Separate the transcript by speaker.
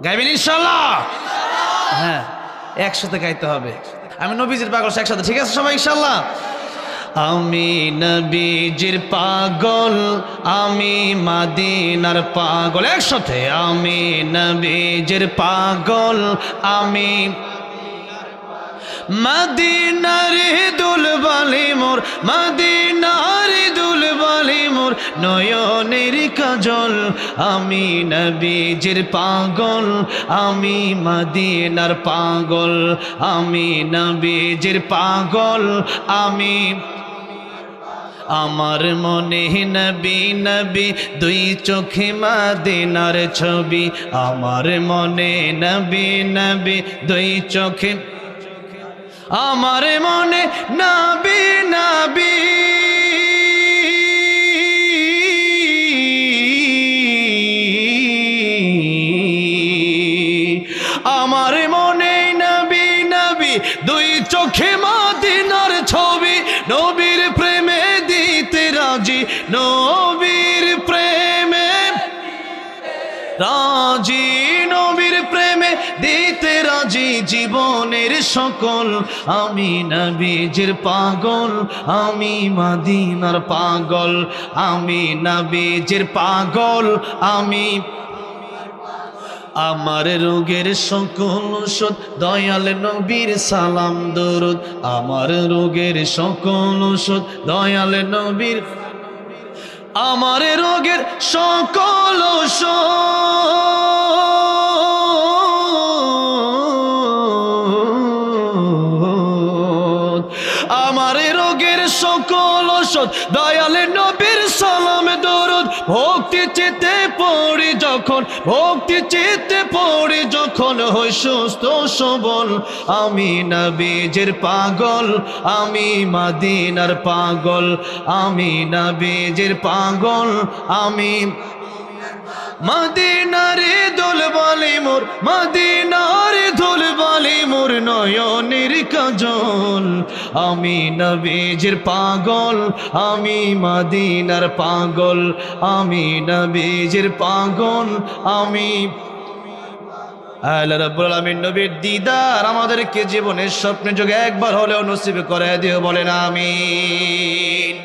Speaker 1: গাইবেন ইনশাআল্লাহ? হ্যাঁ, একসাথে গাইতে হবে। আমি নবীজির পাগল, একসাথে, ঠিক আছে সবাই ইনশাআল্লাহ? আমি নবীজির পাগল, আমি মদিনার পাগল, একসাথে। আমি নবীজির পাগল, আমি মদিনার দুলবালি মোর, মদিনার দুলবালি মোর নয়নের কাজল। আমি নবীজির পাগল, আমি মদিনার পাগল, আমি নবীজির পাগল, আমি। আমার মনে নবী নবী দুই চোখে মদিনার ছবি, আমার মনে নবী নবী দুই চোখে, আমার মনে নবী নবী, আমার মনে নবী নবী দুই চোখে মদিনার ছবি। নবীর প্রেমে দিতে রাজি, নবীর প্রেমে রাজি, নবীর প্রেমে দিতে রাজি জীবনের সকল। আমি নবীজির পাগল, আমি মদিনার পাগল, আমি নবীজির পাগল, আমি। আমার রোগের সকল ওষুধ দয়াল নবীর সালাম দরুদ, আমার রোগের সকল ওষুধ দয়াল নবীর, আমার রোগের সকল ওষুধ, আমার রোগের সকল ওষুধ দয়াল নবীর সালাম দরুদ। ভক্তি চিত্তে পড়ি যখন, ভক্তি চিত্তে পড়ি যখন হই সুস্থ সবল। আমি নবীজির পাগল, আমি মদিনার পাগল, আমি নবীজির পাগল, আমি। মদিনারে দুলবালি মোর, মদিনারে দুলবালি মোর নয়নের কাজল। আমি নবীজির পাগল, আমি মদিনার পাগল, আমি নবীজির পাগল, আমি। আল্লাহ রাব্বুল আলামিন নবীর দিদার আমাদেরকে জীবনের স্বপ্নে যোগে একবার হলেও নসিব করে দিও, বলেন আমিন।